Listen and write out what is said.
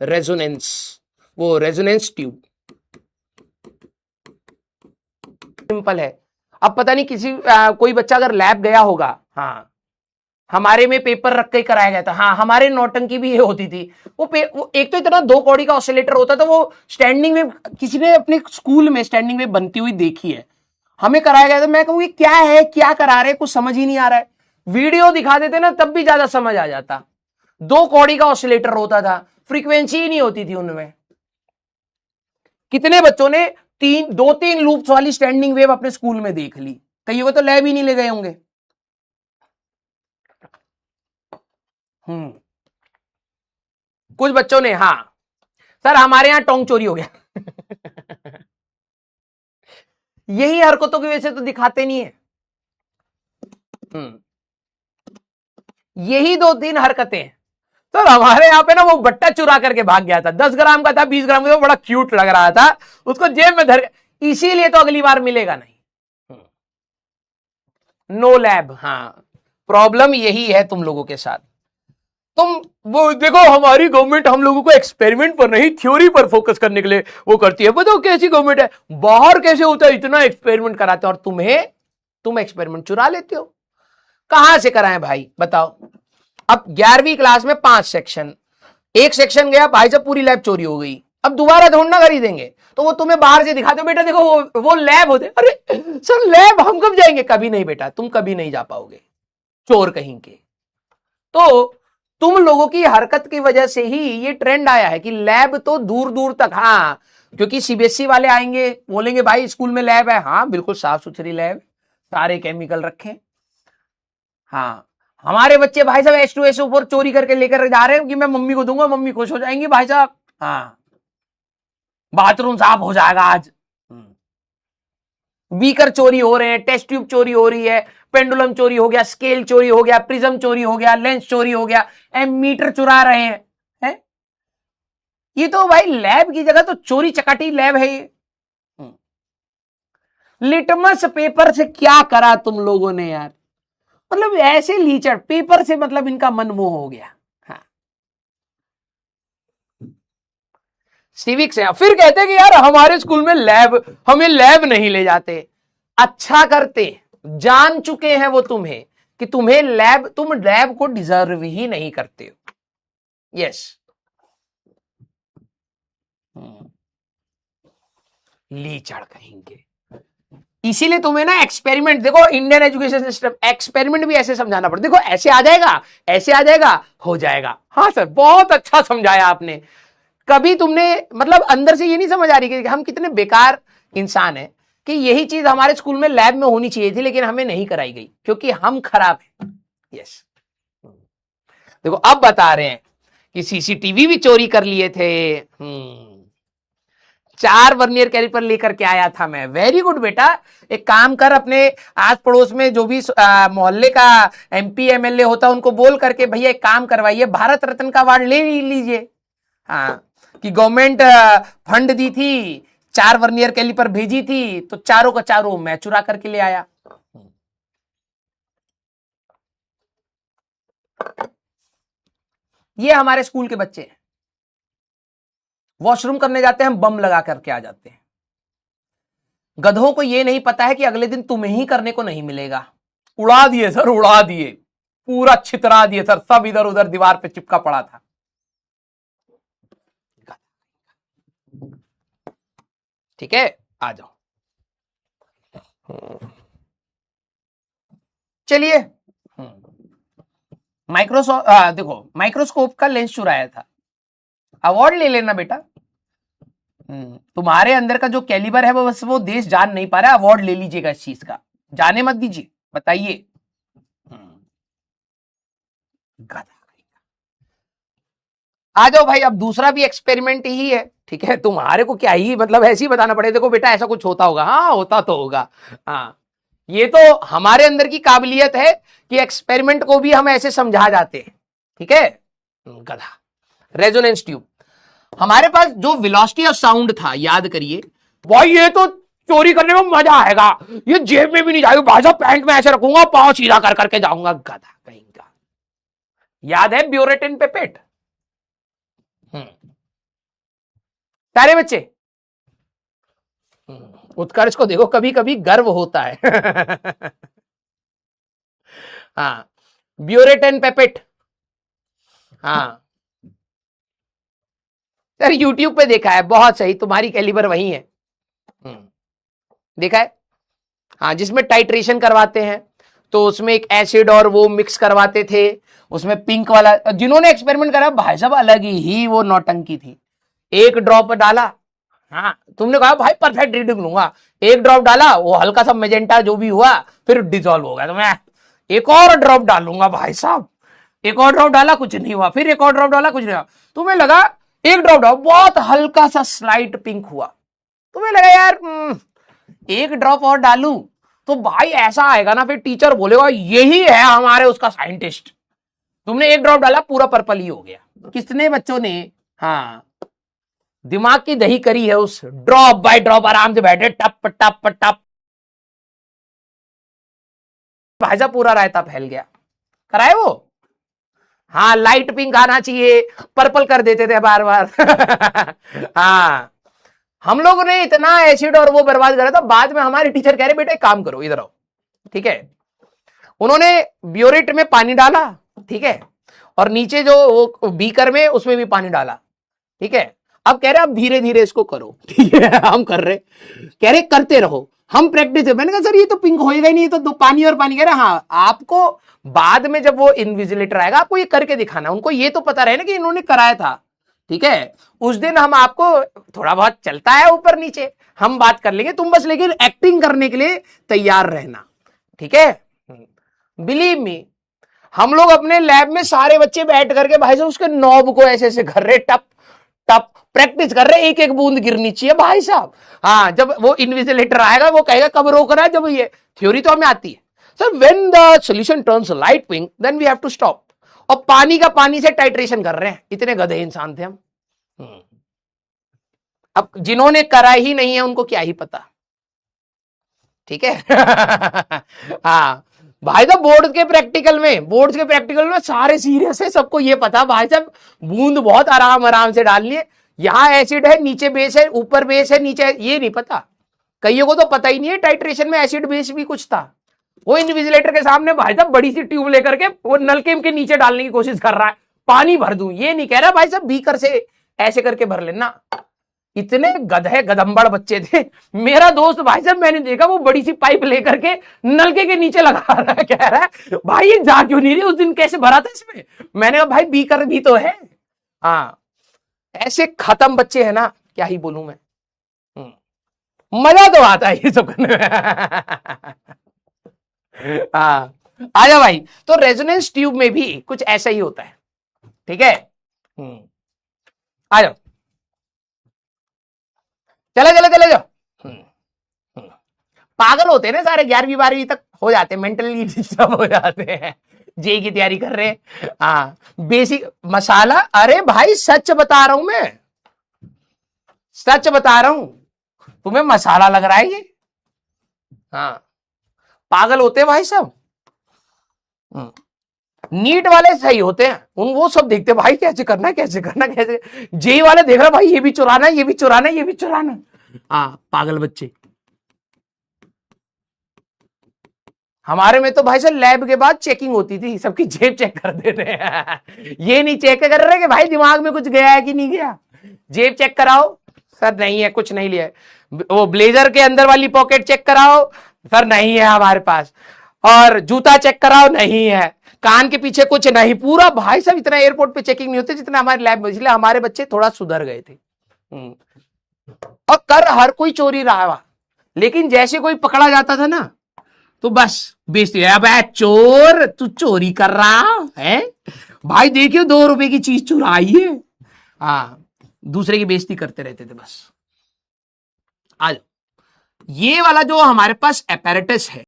Resonance, वो resonance tube. Simple है। अब पता नहीं किसी कोई बच्चा अगर लैब गया होगा, हाँ हमारे में पेपर रख के कराया गया था, हाँ हमारे नौटंकी भी ये होती थी। वो एक तो इतना 2 कौड़ी का ऑसिलेटर होता था, वो स्टैंडिंग में किसी ने अपने स्कूल में स्टैंडिंग में बनती हुई देखी है, हमें कराया गया था। मैं कहूँ क्या है, क्या करा रहे, कुछ समझ ही नहीं आ रहा है। वीडियो दिखा देते ना तब भी ज्यादा समझ आ जाता। 2 कौड़ी का ऑसिलेटर होता था, फ्रीक्वेंसी ही नहीं होती थी उनमें। कितने बच्चों ने 2-3 लूप्स वाली स्टैंडिंग वेव अपने स्कूल में देख ली, कईयों को तो लैब ही नहीं ले गए होंगे। कुछ बच्चों ने, हाँ सर हमारे यहां टोंग चोरी हो गया यही हरकतों की वजह से तो दिखाते नहीं है। यही 2-3 हरकतें। सर हमारे यहाँ पे ना वो बट्टा चुरा करके भाग गया था, 10 ग्राम का था, 20 ग्राम का था, बड़ा क्यूट लग रहा था, उसको जेब में धर, इसीलिए तो अगली बार मिलेगा नहीं। नो लैब, हाँ प्रॉब्लम यही है तुम लोगों के साथ। तुम वो देखो, हमारी गवर्नमेंट हम लोगों को एक्सपेरिमेंट पर नहीं थ्योरी पर फोकस करने के लिए वो करती है। बताओ कैसी गवर्नमेंट है, बाहर कैसे होता है, इतना एक्सपेरिमेंट कराते हैं और तुम एक्सपेरिमेंट चुरा लेते हो। कहां से कराएं भाई बताओ। अब 11वीं क्लास में 5 सेक्शन, एक सेक्शन गया भाई साहब पूरी लैब चोरी हो गई, अब दोबारा ढूंढना खरीदेंगे तो वो तुम्हें बाहर से दिखाते, बेटा देखो वो लैब होते। अरे सर लैब हम कब जाएंगे, कभी नहीं बेटा, तुम कभी नहीं जा पाओगे, चोर कहीं के। तो तुम लोगों की हरकत की वजह से ही ये ट्रेंड आया है कि लैब तो दूर दूर तक, हाँ क्योंकि सीबीएसई वाले आएंगे बोलेंगे भाई स्कूल में लैब है, हाँ बिल्कुल साफ सुथरी लैब, सारे केमिकल रखे। हाँ हमारे बच्चे भाई साहब H2SO4 चोरी करके लेकर जा रहे हैं कि मैं मम्मी को दूंगा, मम्मी खुश हो जाएंगी भाई साहब, हाँ बाथरूम साफ हो जाएगा आज। बीकर चोरी हो रहे हैं, टेस्ट ट्यूब चोरी हो रही है, पेंडुलम चोरी हो गया, स्केल चोरी हो गया, प्रिज्म चोरी हो गया, लेंस चोरी हो गया, एमीटर चुरा रहे हैं, है? ये तो भाई लैब की जगह तो चोरी चकाटी लैब है ये। लिटमस पेपर से क्या करा तुम लोगों ने यार, मतलब ऐसे लीचड़ पेपर से मतलब इनका मन मोह हो गया। हाँ सिविक्स है, फिर कहते हैं कि यार हमारे स्कूल में लैब, हमें लैब नहीं ले जाते। अच्छा करते, जान चुके हैं वो तुम्हें कि तुम्हें लैब, तुम लैब को डिजर्व ही नहीं करते हो। यस लीचड़ कहेंगे। इसीलिए तुम्हें ना एक्सपेरिमेंट, देखो इंडियन एजुकेशन सिस्टम एक्सपेरिमेंट भी ऐसे समझाना पड़ता, देखो ऐसे आ जाएगा, ऐसे आ जाएगा, हो जाएगा। हाँ सर बहुत अच्छा समझाया आपने। कभी तुमने मतलब अंदर से ये नहीं समझ आ रही कि हम कितने बेकार इंसान हैं कि यही चीज हमारे स्कूल में लैब में होनी चाहिए थी लेकिन हमें नहीं कराई गई क्योंकि हम खराब हैं। यस देखो अब बता रहे हैं कि सीसीटीवी भी चोरी कर लिए थे। 4 वर्नियर कैलिपर लेकर के आया था मैं, वेरी गुड बेटा। एक काम कर, अपने आस पड़ोस में जो भी मोहल्ले का MP MLA होता है उनको बोल करके भैया एक काम करवाइए, भारत रत्न का अवार्ड ले लीजिए। हाँ कि गवर्नमेंट फंड दी थी, 4 वर्नियर कैलिपर भेजी थी तो चारों का चारों मैं चुरा करके ले आया। ये हमारे स्कूल के बच्चे हैं, वॉशरूम करने जाते हैं हम बम लगा करके आ जाते हैं। गधों को ये नहीं पता है कि अगले दिन तुम्हें ही करने को नहीं मिलेगा। उड़ा दिए सर, उड़ा दिए, पूरा छितरा दिए सर, सब इधर उधर दीवार पे चिपका पड़ा था। ठीक है आ जाओ। चलिए देखो माइक्रोस्कोप का लेंस चुराया था, अवार्ड ले लेना बेटा। तुम्हारे अंदर का जो कैलिबर है वो बस वो देश जान नहीं पा रहा, अवार्ड ले लीजिएगा इस चीज का, जाने मत दीजिए। बताइए आ जाओ भाई, अब दूसरा भी एक्सपेरिमेंट ही है। ठीक है तुम्हारे को क्या ही मतलब ऐसे ही बताना पड़ेगा, देखो बेटा ऐसा कुछ होता होगा, हाँ होता तो होगा। हाँ ये तो हमारे अंदर की काबिलियत है कि एक्सपेरिमेंट को भी हम ऐसे समझा जाते हैं। ठीक है गधा। रेजोनेंस ट्यूब, हमारे पास जो वेलोसिटी ऑफ साउंड था याद करिए भाई, ये तो चोरी करने में मजा आएगा, ये जेब में भी नहीं जाएगा भाई साहब, पैंट में ऐसे रखूंगा, पांव सीधा कर करके जाऊंगा, गधा कहीं का। याद है ब्यूरेटिन पेपेट? प्यारे बच्चे, उत्कर्ष को देखो कभी कभी गर्व होता है। हाँ, ब्यूरेट एंड पेपेट। हाँ सर, यूट्यूब पे देखा है, बहुत सही, तुम्हारी कैलिबर वही है। देखा है, हाँ, जिसमें टाइट्रेशन करवाते हैं, तो उसमें एक एसिड और वो मिक्स करवाते थे, उसमें पिंक वाला, जिन्होंने एक्सपेरिमेंट करा भाई साहब अलग ही वो नौटंकी थी। एक ड्रॉप डाला, हाँ, तुमने कहा भाई परफेक्ट रीडिंग लूंगा, एक ड्रॉप डाला, वो हल्का सा मेजेंटा जो भी हुआ, फिर डिसॉल्व हो गया, तो मैं एक और ड्रॉप डालूंगा भाई साहब, एक और ड्रॉप डाला, कुछ नहीं हुआ, फिर एक और ड्रॉप डाला, कुछ नहीं हुआ, तुम्हें लगा एक ड्रॉप डाला, बहुत हल्का सा स्लाइट पिंक हुआ, तुम्हें लगा यार एक ड्रॉप और डालू तो भाई ऐसा आएगा ना, फिर टीचर बोलेगा यही है हमारे उसका साइंटिस्ट। तुमने एक ड्रॉप डाला, पूरा पर्पल ही हो गया। कितने बच्चों ने, हाँ, दिमाग की दही करी है, उस ड्रॉप बाय ड्रॉप आराम से बैठे टप टप टप, भाई साहब पूरा रायता फैल गया। कराए वो, हाँ, लाइट पिंक आना चाहिए, पर्पल कर देते थे बार बार। हाँ, हम लोगों ने इतना एसिड और वो बर्बाद करा था, बाद में हमारे टीचर कह रहे बेटा एक काम करो, इधर आओ, ठीक है, उन्होंने ब्यूरेट में पानी डाला, ठीक है, और नीचे जो वो बीकर में उसमें भी पानी डाला, ठीक है, अब कह रहे अब धीरे धीरे इसको करो, ठीक है, हम कर रहे, कह रहे करते रहो, हम प्रैक्टिस है। मैंने कहा सर ये तो पिंक होएगा ही नहीं, तो दो पानी और पानी, कह रहे हाँ, आपको बाद में जब वो इन्विजिलेटर आएगा आपको ये करके दिखाना, उनको ये तो पता रहे ना कि इन्होंने कराया था, ठीक है, उस दिन हम आपको थोड़ा बहुत चलता है ऊपर नीचे, हम बात कर लेंगे, तुम बस लेकिन एक्टिंग करने के लिए तैयार रहना, ठीक है। बिलीव मी, हम लोग अपने लैब में सारे बच्चे बैठ करके भाई साहब उसके नॉब को ऐसे ऐसे कर रहे, टप टप प्रैक्टिस कर रहे, एक एक बूंद गिरनी चाहिए भाई साहब। हाँ, जब वो इन्विजिलेटर आएगा वो कहेगा कब रोक रहा है, जब ये थ्योरी तो हमें आती है sir, when the solution turns light pink then we have to stop, और पानी का पानी से टाइट्रेशन कर रहे हैं, इतने गधे इंसान थे हम। अब जिन्होंने करा ही नहीं है उनको क्या ही पता, ठीक है। हाँ भाई साहब, बोर्ड के प्रैक्टिकल में सारे सीरियस है, सबको ये पता भाई साहब बूंद बहुत आराम आराम से डालनी है, यहां एसिड है, नीचे बेस है, ऊपर बेस है, नीचे, ये नहीं पता, कईयों को तो पता ही नहीं है टाइट्रेशन में एसिड बेस भी कुछ था। वो इन्विजिलेटर के सामने भाई साहब बड़ी सी ट्यूब लेकर के वो नलके के नीचे डालने की कोशिश कर रहा है, पानी भर दूं, ये नहीं कह रहा भाई साहब बीकर से ऐसे करके भर लेना। इतने गधे गधंबड़ बच्चे थे। मेरा दोस्त भाई साहब, मैंने देखा वो बड़ी सी पाइप लेकर के नलके के नीचे लगा रहा है, कह रहा है भाई ये जा क्यों नहीं रही, उस दिन कैसे भरा था इसमें। मैंने कहा भाई बीकर भी तो है। हाँ, ऐसे खत्म बच्चे हैं ना, क्या ही बोलूं मैं। मजा तो आता है ये सब करने में। हाँ, आजा भाई, तो रेजोनेंस ट्यूब में भी कुछ ऐसा ही होता है, ठीक है। आ जाओ, चले चले चले जाओ। पागल होते हैं ना सारे, 11वीं 12वीं तक हो जाते हैं, मेंटली डिस्टर्ब हो जाते हैं, जेई की तैयारी कर रहे हैं। हाँ, बेसिक मसाला, अरे भाई सच बता रहा हूं मैं, सच बता रहा हूं, तुम्हें मसाला लग रहा है ये। हाँ, पागल होते हैं भाई सब। नीट वाले सही होते हैं, उन वो सब देखते भाई कैसे करना है, कैसे करना, कैसे। जेई वाले देख रहा भाई ये भी चुराना, ये भी चुराना, ये भी चुराना। हाँ, पागल बच्चे। हमारे में तो भाई साहब लैब के बाद चेकिंग होती थी, सबकी जेब चेक कर देते हैं। ये नहीं चेक कर रहे कि भाई दिमाग में कुछ गया है कि नहीं गया, जेब चेक कराओ, सर नहीं है, कुछ नहीं लिया है। वो ब्लेजर के अंदर वाली पॉकेट चेक कराओ, सर नहीं है हमारे पास। और जूता चेक कराओ, नहीं है। कान के पीछे कुछ नहीं, पूरा भाई साहब इतना एयरपोर्ट पे चेकिंग नहीं होती जितना हमारे लैब में, इसलिए हमारे बच्चे थोड़ा सुधर गए थे। और कर हर कोई चोरी रहा, लेकिन जैसे कोई पकड़ा जाता था ना तो बस बेइज्जती है, अब चोर तू चोरी कर रहा है भाई, देखियो 2 रुपए की चीज चुराई है। हाँ, दूसरे की बेइज्जती करते रहते थे बस। आज ये वाला जो हमारे पास एपैरेटस है,